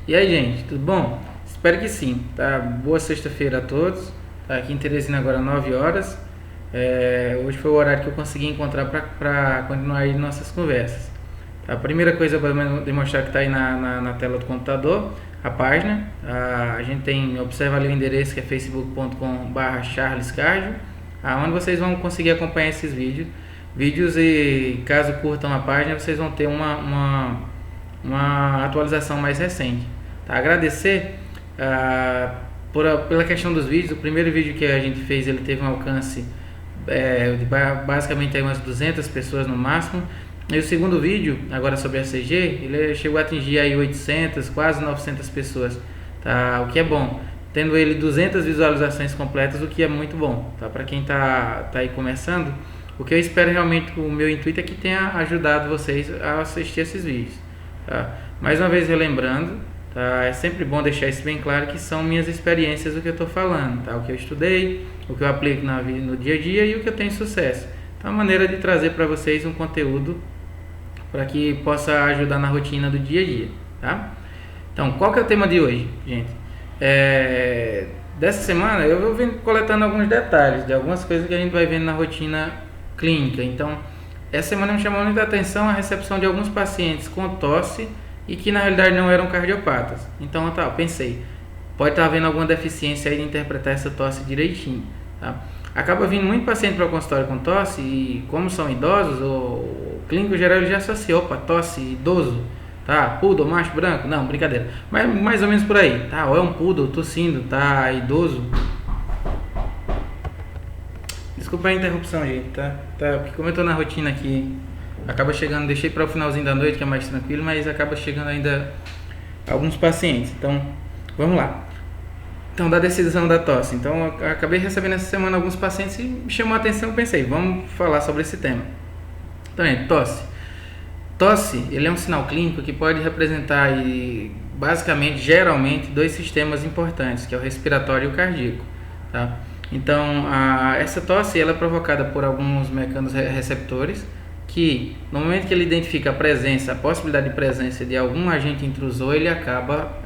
E aí, gente, tudo bom? Espero que sim, tá? Boa sexta-feira a todos. Tá aqui em Teresina agora 9 horas. Hoje foi o horário que eu consegui encontrar para continuar aí nossas conversas. Tá? A primeira coisa para demonstrar que está aí na tela do computador, a página. A gente observa ali o endereço que é facebook.com/charlescardio, onde vocês vão conseguir acompanhar esses vídeos e caso curtam a página, vocês vão ter uma atualização mais recente. Tá? Agradecer pela questão dos vídeos. O primeiro vídeo que a gente fez, ele teve um alcance de basicamente aí umas 200 pessoas no máximo. E o segundo vídeo, agora sobre a CG, ele chegou a atingir aí 800, quase 900 pessoas, tá? O que é bom, tendo ele 200 visualizações completas, o que é muito bom, tá? Para quem tá aí começando, o que eu espero realmente, o meu intuito é que tenha ajudado vocês a assistir esses vídeos, tá? Mais uma vez relembrando, tá? É sempre bom deixar isso bem claro que são minhas experiências o que eu estou falando, tá? O que eu estudei, o que eu aplico no dia a dia e o que eu tenho sucesso. Então, a maneira de trazer para vocês um conteúdo para que possa ajudar na rotina do dia a dia, tá? Então, qual que é o tema de hoje, gente? Dessa semana eu vou coletando alguns detalhes de algumas coisas que a gente vai vendo na rotina clínica. Então, essa semana me chamou muita atenção a recepção de alguns pacientes com tosse e que na realidade não eram cardiopatas. Então, tá, eu pensei, pode estar havendo alguma deficiência aí de interpretar essa tosse direitinho, tá? Acaba vindo muito paciente para o consultório com tosse e como são idosos, o clínico geral ele já associa, opa, tosse, idoso, tá? Poodle, macho, branco, não, brincadeira, mas mais ou menos por aí, tá? Ou é um poodle tossindo, tá? Idoso. Desculpa a interrupção, gente, tá? Porque como eu tô na rotina aqui, acaba chegando, deixei para o finalzinho da noite que é mais tranquilo, mas acaba chegando ainda alguns pacientes, então vamos lá. Então, da decisão da tosse. Então, eu acabei recebendo essa semana alguns pacientes e me chamou a atenção. Eu pensei, vamos falar sobre esse tema. Então, tosse. Tosse, ele é um sinal clínico que pode representar aí, basicamente, geralmente, dois sistemas importantes, que é o respiratório e o cardíaco, tá? Então, essa tosse ela é provocada por alguns mecanismos receptores que, no momento que ele identifica a possibilidade de presença de algum agente intrusor, ele acaba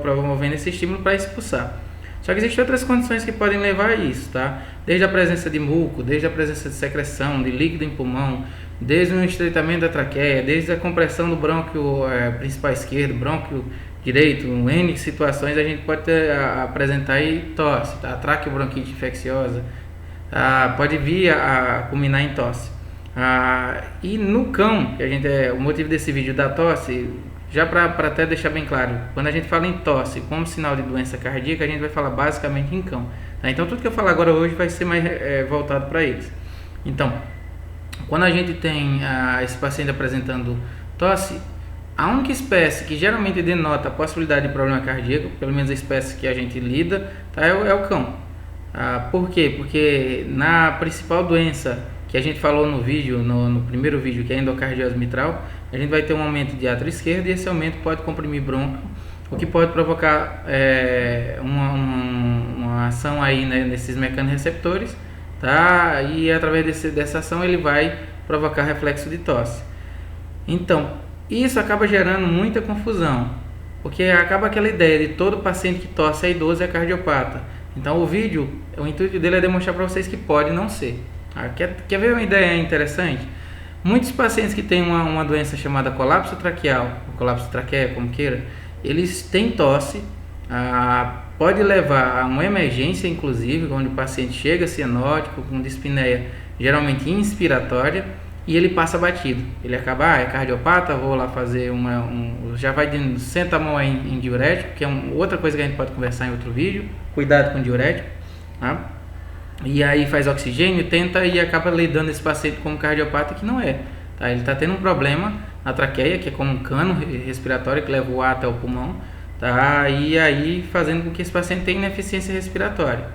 promovendo esse estímulo para expulsar. Só que existem outras condições que podem levar a isso, tá? Desde a presença de muco, desde a presença de secreção, de líquido em pulmão, desde um estreitamento da traqueia, desde a compressão do brônquio principal esquerdo, brônquio direito, N situações a gente pode apresentar aí tosse, tá? Traqueobronquite infecciosa, pode vir a culminar em tosse. E no cão, que o motivo desse vídeo da tosse, já para até deixar bem claro, quando a gente fala em tosse como sinal de doença cardíaca, a gente vai falar basicamente em cão, tá? Então tudo que eu falar agora hoje vai ser mais voltado para eles. Então, quando a gente tem esse paciente apresentando tosse, a única espécie que geralmente denota a possibilidade de problema cardíaco, pelo menos a espécie que a gente lida, tá, é o cão. Por quê? Porque na principal doença que a gente falou no vídeo, no primeiro vídeo, que é a endocardiose mitral, a gente vai ter um aumento de átrio esquerdo e esse aumento pode comprimir brônquio, o que pode provocar uma ação aí, né, nesses mecanismos receptores, tá? E através dessa ação ele vai provocar reflexo de tosse. Então, isso acaba gerando muita confusão, porque acaba aquela ideia de todo paciente que tosse é idoso e é cardiopata. Então o intuito dele é demonstrar para vocês que pode não ser. Quer ver uma ideia interessante? Muitos pacientes que têm uma doença chamada colapso traqueal, ou colapso traqueia, como queira, eles têm tosse, pode levar a uma emergência, inclusive, onde o paciente chega cianótico, com dispneia geralmente inspiratória, e ele passa batido. Ele acaba, é cardiopata, vou lá fazer já vai senta a mão aí em diurético, que é outra coisa que a gente pode conversar em outro vídeo, cuidado com diurético, tá? E aí faz oxigênio, tenta e acaba lidando esse paciente como cardiopata, que não é, tá? Ele está tendo um problema na traqueia, que é como um cano respiratório que leva o ar até o pulmão, tá? E aí fazendo com que esse paciente tenha ineficiência respiratória.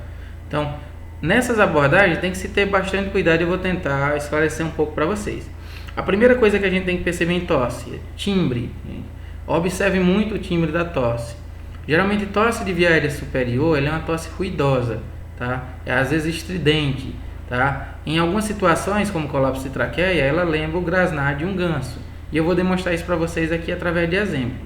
Então, nessas abordagens tem que se ter bastante cuidado e eu vou tentar esclarecer um pouco para vocês. A primeira coisa que a gente tem que perceber em tosse é timbre. Observe muito o timbre da tosse. Geralmente tosse de via aérea superior ela é uma tosse ruidosa, tá? É às vezes estridente, tá? Em algumas situações, como colapso de traqueia, ela lembra o grasnar de um ganso. E eu vou demonstrar isso para vocês aqui através de exemplo.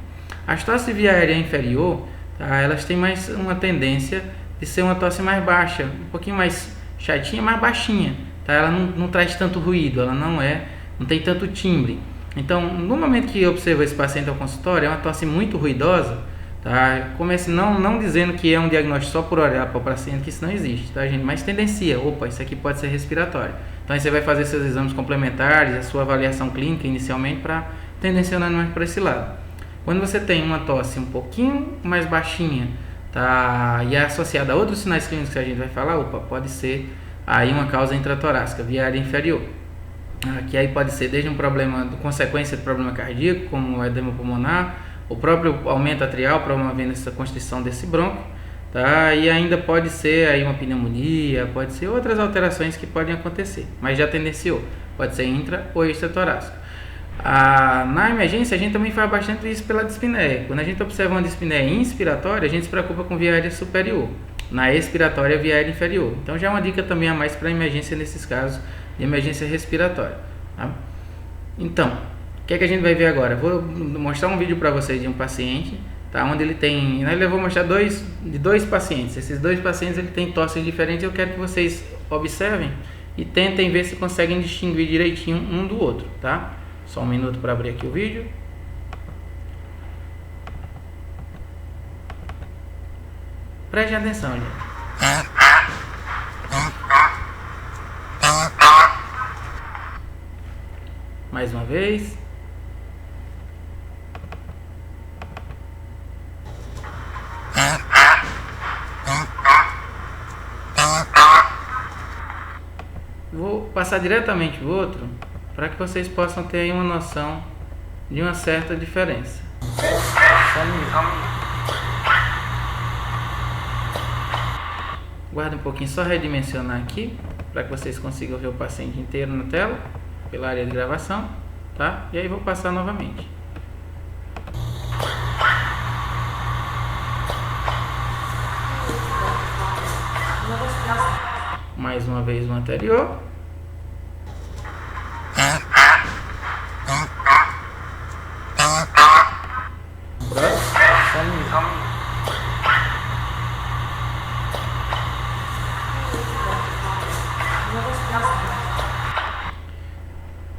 As tosses via aérea inferior, tá, elas têm mais uma tendência de ser uma tosse mais baixa, um pouquinho mais chatinha, mais baixinha, tá? Ela não traz tanto ruído, ela não tem tanto timbre. Então, no momento que eu observo esse paciente ao consultório, é uma tosse muito ruidosa, tá? Comece não dizendo que é um diagnóstico só por olhar para o paciente, que isso não existe, tá, gente? Mas tendencia, opa, isso aqui pode ser respiratório. Então, aí você vai fazer seus exames complementares, a sua avaliação clínica inicialmente para tendencionar mais para esse lado. Quando você tem uma tosse um pouquinho mais baixinha, tá, e é associada a outros sinais clínicos que a gente vai falar, opa, pode ser aí uma causa intratorácica via área inferior, que aí pode ser desde um problema, consequência de problema cardíaco, como o edema pulmonar, o próprio aumento atrial promovendo essa constrição desse bronco, tá, e ainda pode ser aí uma pneumonia, pode ser outras alterações que podem acontecer, mas já tendenciou, pode ser intra ou extratorácica. Na emergência a gente também faz bastante isso pela dispneia. Quando a gente observa uma dispneia inspiratória, a gente se preocupa com via aérea superior, na expiratória via aérea inferior. Então já é uma dica também a mais para emergência nesses casos de emergência respiratória, tá? Então, o que é que a gente vai ver agora? Vou mostrar um vídeo para vocês de um paciente, tá, onde ele tem, eu vou mostrar dois pacientes. Esses dois pacientes ele tem tosses diferentes. Eu quero que vocês observem e tentem ver se conseguem distinguir direitinho um do outro, tá? Só um minuto para abrir aqui o vídeo. Prestem atenção, gente. Mais uma vez. Vou passar diretamente o outro, para que vocês possam ter aí uma noção de uma certa diferença. Guarda um pouquinho, só redimensionar aqui, para que vocês consigam ver o paciente inteiro na tela, pela área de gravação, tá? E aí vou passar novamente. Mais uma vez o anterior.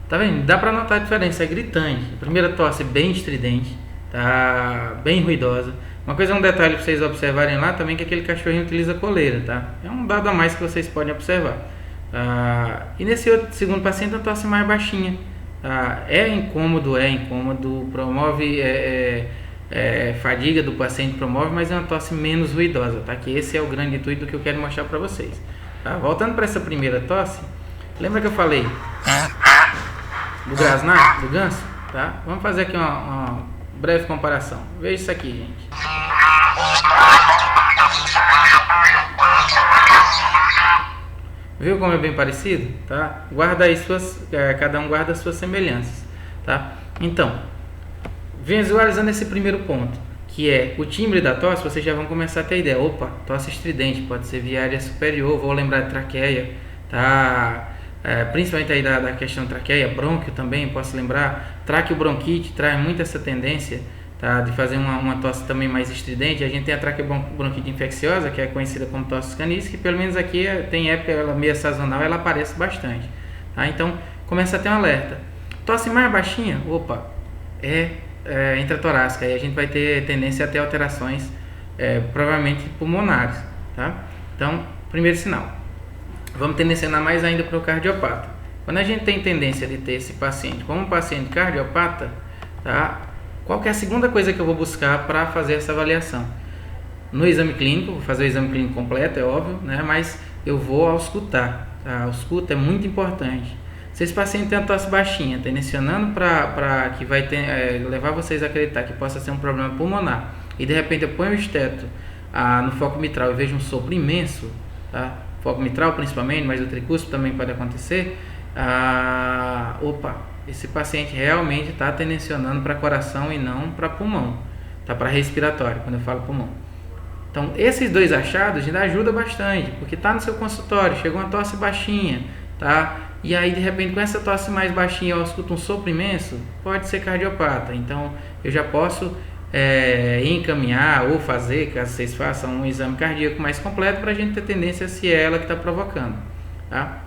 Tá vendo? Dá pra notar a diferença, é gritante. A primeira tosse bem estridente, tá bem ruidosa. Uma coisa, um detalhe para vocês observarem lá também, que aquele cachorrinho utiliza coleira, tá? É um dado a mais que vocês podem observar. E nesse outro segundo paciente a tosse mais baixinha. É incômodo, promove fadiga do paciente, promove, mas é uma tosse menos ruidosa, tá? Que esse é o grande intuito que eu quero mostrar para vocês. Tá? Voltando para essa primeira tosse, lembra que eu falei do grasnar, do ganso? Tá? Vamos fazer aqui uma breve comparação. Veja isso aqui, gente. Viu como é bem parecido? Tá? Guarda aí cada um guarda as suas semelhanças, tá? Então, visualizando esse primeiro ponto, que é o timbre da tosse, vocês já vão começar a ter ideia. Opa, tosse estridente, pode ser via área superior, vou lembrar de traqueia, tá? Principalmente aí da questão traqueia, brônquio também, posso lembrar. Traqueobronquite traz muito essa tendência, tá, de fazer uma tosse também mais estridente. A gente tem a traqueobronquite infecciosa, que é conhecida como tosse canis, que pelo menos aqui tem época, ela meio sazonal, ela aparece bastante, tá? Então começa a ter um alerta. Tosse mais baixinha, opa, intratorácica, aí a gente vai ter tendência a ter alterações provavelmente pulmonares, tá? Então, primeiro sinal. Vamos tendenciar mais ainda para o cardiopata. Quando a gente tem tendência de ter esse paciente como um paciente cardiopata, tá? Qual que é a segunda coisa que eu vou buscar para fazer essa avaliação? No exame clínico, vou fazer o exame clínico completo, é óbvio, né? Mas eu vou auscultar, tá? A ausculta é muito importante. Se esse paciente tem uma tosse baixinha, tendencionando para que vai levar vocês a acreditar que possa ser um problema pulmonar, e de repente eu ponho o esteto no foco mitral e vejo um sopro imenso, tá? Foco mitral principalmente, mas o tricúspide também pode acontecer. Opa, esse paciente realmente está tendencionando para coração e não para pulmão, tá? Para respiratório, quando eu falo pulmão. Então, esses dois achados já ajuda bastante, porque está no seu consultório, chegou uma tosse baixinha, tá? E aí, de repente, com essa tosse mais baixinha, eu escuto um sopro imenso, pode ser cardiopata. Então, eu já posso encaminhar ou fazer, caso vocês façam, um exame cardíaco mais completo para a gente ter tendência se é ela que está provocando, tá?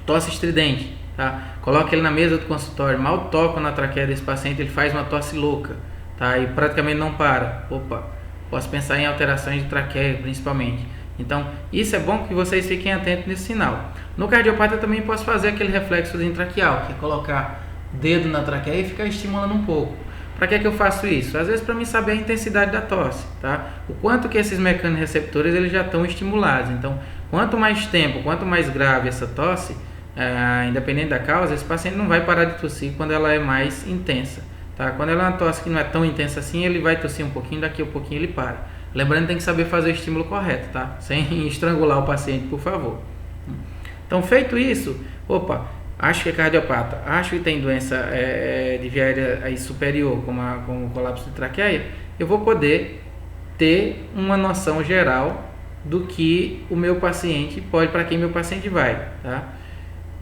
Tosse estridente, tá? Coloca ele na mesa do consultório, mal toca na traqueia desse paciente, ele faz uma tosse louca, tá? E praticamente não para. Opa, posso pensar em alterações de traqueia principalmente. Então, isso é bom que vocês fiquem atentos nesse sinal. No cardiopata eu também posso fazer aquele reflexo intraqueal, que é colocar o dedo na traqueia e ficar estimulando um pouco. Para que eu faço isso? Às vezes para mim saber a intensidade da tosse, tá? O quanto que esses mecanismos receptores eles já estão estimulados. Então, quanto mais tempo, quanto mais grave essa tosse, independente da causa, esse paciente não vai parar de tossir quando ela é mais intensa, tá? Quando ela é uma tosse que não é tão intensa assim, ele vai tossir um pouquinho, daqui a pouquinho ele para. Lembrando que tem que saber fazer o estímulo correto, tá? Sem estrangular o paciente, por favor. Então, feito isso, acho que é cardiopata, acho que tem doença de via aérea superior, como o colapso de traqueia, eu vou poder ter uma noção geral do que o meu paciente pode, para quem meu paciente vai, tá?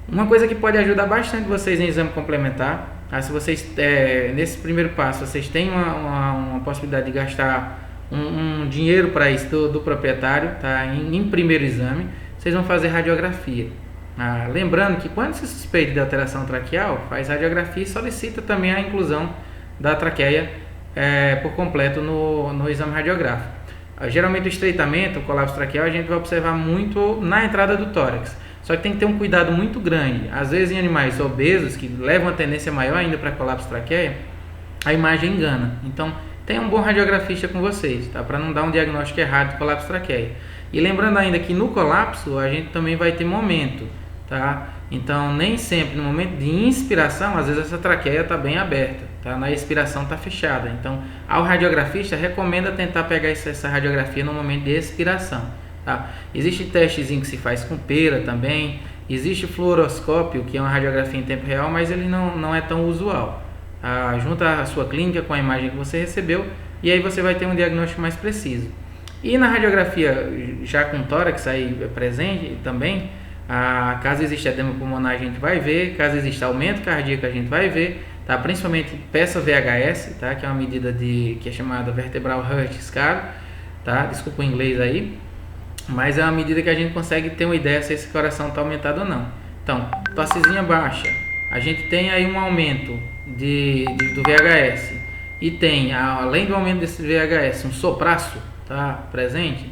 Uma coisa que pode ajudar bastante vocês em exame complementar, se vocês, nesse primeiro passo, vocês têm uma possibilidade de gastar um dinheiro para isso do proprietário, tá? Em primeiro exame, vocês vão fazer radiografia. Lembrando que quando se suspeita de alteração traqueal, faz radiografia e solicita também a inclusão da traqueia por completo no exame radiográfico. Geralmente o estreitamento, o colapso traqueal, a gente vai observar muito na entrada do tórax. Só que tem que ter um cuidado muito grande. Às vezes em animais obesos, que levam a tendência maior ainda para colapso traqueia, a imagem engana. Então, tenha um bom radiografista com vocês, tá? Para não dar um diagnóstico errado de colapso traqueia. E lembrando ainda que no colapso, a gente também vai ter momento, tá? Então, nem sempre no momento de inspiração, às vezes essa traqueia está bem aberta, tá? Na expiração está fechada. Então, ao radiografista, recomenda tentar pegar essa radiografia no momento de expiração, tá? Existe testezinho que se faz com pera também. Existe fluoroscópio, que é uma radiografia em tempo real, mas ele não é tão usual. Junta a sua clínica com a imagem que você recebeu e aí você vai ter um diagnóstico mais preciso. E na radiografia, já com tórax aí presente também, caso exista edema pulmonar a gente vai ver, caso exista aumento cardíaco a gente vai ver, tá? Principalmente peça VHS, tá? Que é uma medida que é chamada Vertebral Heart Scar, tá? Desculpa o inglês aí, mas é uma medida que a gente consegue ter uma ideia se esse coração está aumentado ou não. Então, tossezinha baixa, a gente tem aí um aumento do VHS e tem, além do aumento desse VHS, um sopraço, tá presente,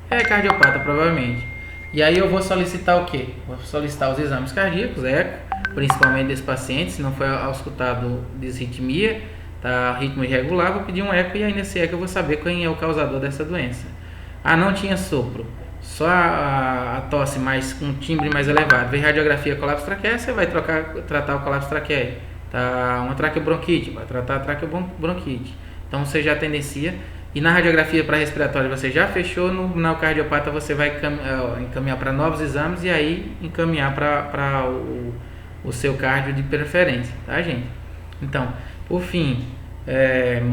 é cardiopata provavelmente. E aí eu vou solicitar o quê? Vou solicitar os exames cardíacos, eco, principalmente desse paciente, se não foi auscultado disritmia, tá, ritmo irregular, vou pedir um eco e aí nesse eco eu vou saber quem é o causador dessa doença. Não tinha sopro, só a tosse mais com timbre mais elevado, veio radiografia colapso traqueia, você vai tratar o colapso traqueia, tá? Uma traqueobronquite, vai tratar a traqueobronquite. Então você já tendencia. E na radiografia para respiratório você já fechou, na cardiopata você vai encaminhar para novos exames e aí encaminhar para o seu cardio de preferência, tá, gente? Então, por fim,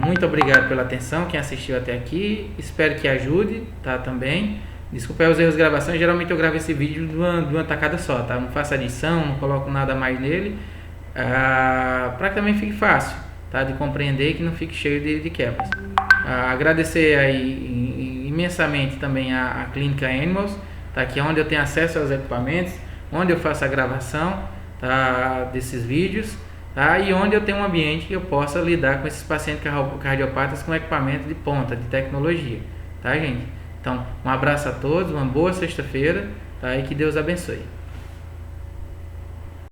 muito obrigado pela atenção, quem assistiu até aqui, espero que ajude, tá, também. Desculpa os erros de gravação, geralmente eu gravo esse vídeo de uma tacada só, tá? Não faço adição, não coloco nada mais nele, para que também fique fácil, tá, de compreender e que não fique cheio de quebras. Agradecer aí imensamente também a Clínica Animals, tá, que é onde eu tenho acesso aos equipamentos, onde eu faço a gravação, tá, desses vídeos, tá, e onde eu tenho um ambiente que eu possa lidar com esses pacientes cardiopatas com equipamento de ponta, de tecnologia, tá, gente? Então, um abraço a todos, uma boa sexta-feira, tá, e que Deus abençoe.